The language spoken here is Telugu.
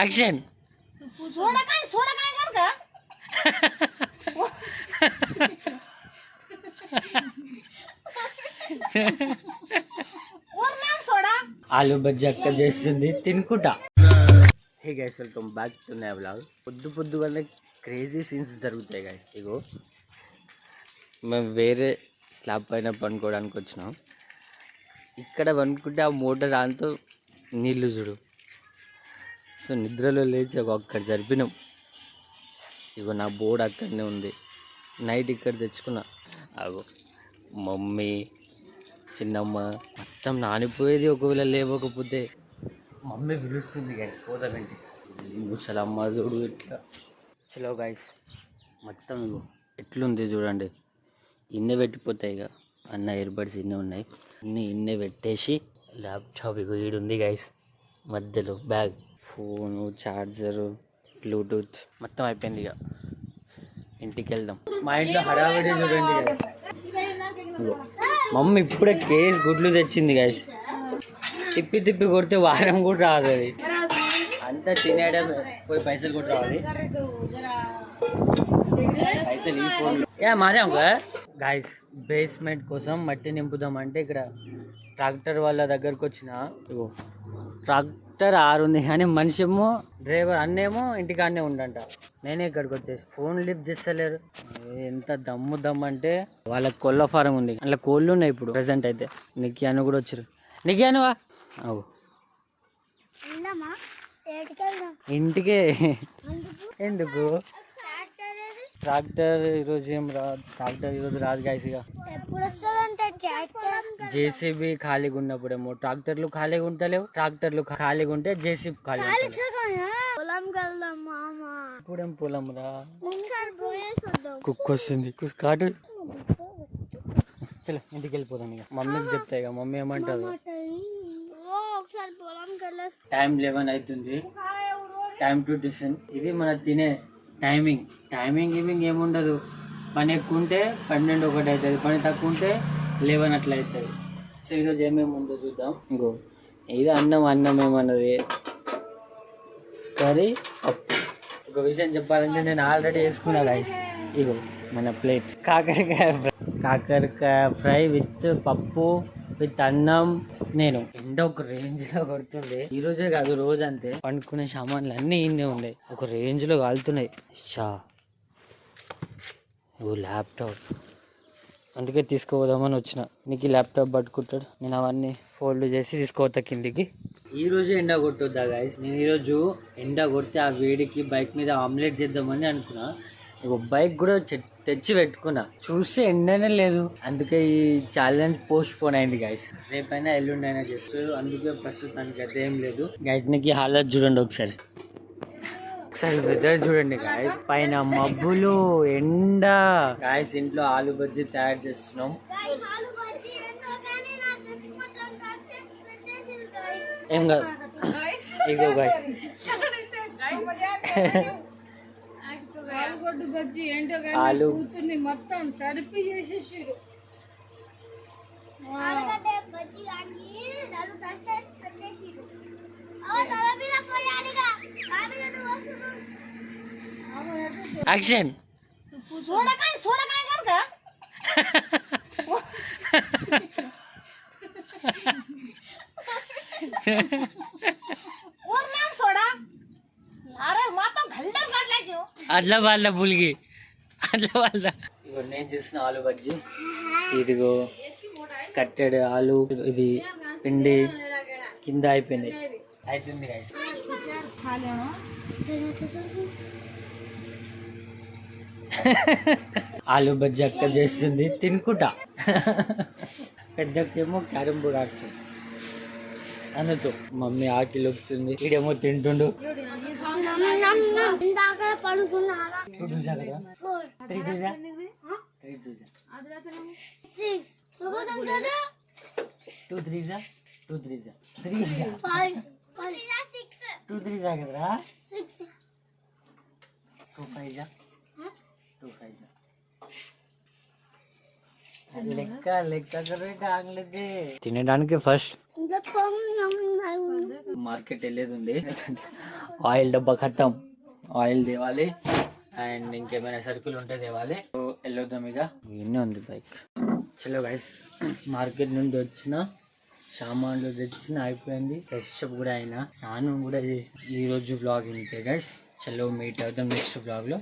యాక్షన్. ఆలు బజ్జీ అక్క చేస్తుంది తినుకుంటా. Hey guys, welcome back to my vlog. పొద్దుగానే క్రేజీ సీన్స్ జరుగుతాయి గైస్. ఇగో మేము వేరే స్లాబ్ పైన పనుకోవడానికి వచ్చినాం. ఇక్కడ పనుకుంటే ఆ మోటార్ ఆన్తో నీళ్ళు చూడు. సో నిద్రలో లేచి అక్కడ జరిపినాం. ఇగో నా బోర్డు అక్కడనే ఉంది. నైట్ ఇక్కడ తెచ్చుకున్నా. అగో మమ్మీ, చిన్నమ్మ మొత్తం నానిపోయేది. ఒకవేళ లేవకపోతే మమ్మీ పిలుస్తుంది కానీ పోతానంటే ముసలమ్మ చూడు ఇట్లా. చలో గైస్, మొత్తం ఎట్లుంది చూడండి. ఇన్నే పెట్టిపోతాయి. ఇక అన్న ఇయర్బడ్స్ ఇన్నే ఉన్నాయి. ఇన్నే పెట్టేసి ల్యాప్టాప్ ఇగో ఈడుంది గైస్. మధ్యలో బ్యాగ్, ఫోను, చార్జరు, బ్లూటూత్ మొత్తం అయిపోయింది. ఇక ఇంటికి వెళ్దాం. మా ఇంట్లో హడావిడి చూడండి గైస్. మమ్మీ ఇప్పుడే కేస్ గుడ్లు తెచ్చింది గైస్. తిప్పి తిప్పి కొడితే వారం కూడా రాదు. అది అంతా తినేయడం, పోయి పైసలు కూడా రావాలి. పైసలు ఈ ఫోన్ మారాం కదా గైస్. బేస్మెంట్ కోసం మట్టి నింపుదాం అంటే ఇక్కడ ట్రాక్టర్ వాళ్ళ దగ్గరకు వచ్చిన. ఇగో ట్రాక్టర్ 6 ఉంది కానీ మనిషి ఏమో, డ్రైవర్ అన్నేమో ఇంటికాడనే ఉండంట. నేనే ఇక్కడికి వచ్చేసి ఫోన్ లిఫ్ట్ చేస్తలేరు. ఎంత దమ్ము అంటే వాళ్ళకి కోళ్ళ ఫారం ఉంది, అందులో కోళ్ళు ఉన్నాయి ఇప్పుడు ప్రెసెంట్ అయితే. నిక్యాను కూడా వచ్చారు. నిక్యానువా అవు ఇంటికే. ఎందుకు ట్రాక్టర్ ఈరోజు ఏం రాదు. ట్రాక్టర్ ఈరోజు రాదు గైస్. ఇక జేసీబీ ఖాళీగా ఉన్నప్పుడేమో ట్రాక్టర్లు ఖాళీగా ఉంటలేవు. ట్రాక్టర్లు ఖాళీగా ఉంటే జేసీబీ ఖాళీ. ఇప్పుడేం పొలం రా. కుక్క వస్తుంది, కాటు. చలో ఇంటికి వెళ్ళిపోతాం. ఇక మమ్మీకి చెప్తా. ఇక మమ్మీ ఏమంటారు. టైం 11 అవుతుంది. Time to tiffin. ఇది మన తినే టైమింగ్ గివింగ్ ఏముండదు. పని ఎక్కువ ఉంటే 12, 1 అవుతుంది. పని తక్కువ ఉంటే 11 అట్లా అవుతుంది. సో ఈరోజు ఏమేమి ఉందో చూద్దాం. ఇంకో ఇది అన్నం ఏమన్నది, కర్రీ, పప్పు. ఒక విషయం చెప్పాలంటే నేను ఆల్రెడీ వేసుకున్నా గైస్. ఇగో మన ప్లేట్ కాకరకాయ ఫ్రై విత్ పప్పు విత్ అన్నం. నేను ఎండ ఒక రేంజ్ లో కొడుతుంది. ఈ రోజే కాదు, రోజు అంతే. పండుకునే సామాన్లు అన్నీ ఇన్నే ఉన్నాయి, ఒక రేంజ్ లో కాలుతున్నాయి. ఓ ల్యాప్టాప్, అందుకే తీసుకుపోదామని వచ్చిన. నీకు ల్యాప్టాప్ పట్టుకుంటాడు, నేను అవన్నీ ఫోల్డ్ చేసి తీసుకోవద్దా కిందికి. ఈ రోజు ఎండ కొట్టొద్దా గైస్. నేను ఈరోజు ఎండ కొడితే ఆ వేడికి బైక్ మీద ఆమ్లెట్ చేద్దామని అనుకున్నా. ఒక బైక్ కూడా తెచ్చి పెట్టుకున్నా, చూస్తే ఎండనే లేదు. అందుకే ఈ ఛాలెంజ్ పోస్ట్ పోన్ అయింది గైస్. రేపైనా ఎల్లుండైనా చేస్తారు. అందుకే ప్రస్తుతానికి అయితే ఏం లేదు గైస్. నీకు ఈ హాలత్ చూడండి ఒకసారి వెదర్ చూడండి గాయస్. పైన మబ్బులు, ఎండ. గాయస్ ఇంట్లో ఆలు బజ్జీ తయారు చేస్తున్నాం. ఏం కాదు, ఇగో గాయస్ ఆలు మొత్తం తడిపి చేసేసారు. యాక్షన్. అట్లా వాళ్ళ పులిగి అట్లా వాళ్ళ. ఇగో నేను చేసిన ఆలు బజ్జీ. ఇదిగో కట్టెడు ఆలు, ఇది పిండి కింద అయిపోయినాయి. అవుతుంది గైస్. ఆలు బజ్జీ అక్క చేస్తుంది తినుకుంటా. పెద్దకేమో క్యారమ్ బోర్డ్ ఆడుతుంది అనుతో. మమ్మీ ఆకిలి వస్తుంది, ఈడేమో తింటుండు. లెక్క లెక్క తినడానికి ఫస్ట్ మార్కెట్ వెళ్ళేది ఉంది. ఆయిల్ డబ్బా ఖతం, ఆయిల్ తేవాలి అండ్ ఇంకేమైనా సరుకులు ఉంటే తేవాలి. వెళ్ళొద్దాం ఇక. ఇన్నే ఉంది బైక్. చలో గైస్, మార్కెట్ నుండి వచ్చిన సామాన్లు తెచ్చిన అయిపోయింది. ఫ్రెష్ అప్ కూడా అయినా, స్నానం కూడా చేసి ఈ రోజు బ్లాగ్ ఇంతే గైస్. చలో మీట్ అవుతాం నెక్స్ట్ బ్లాగ్ లో.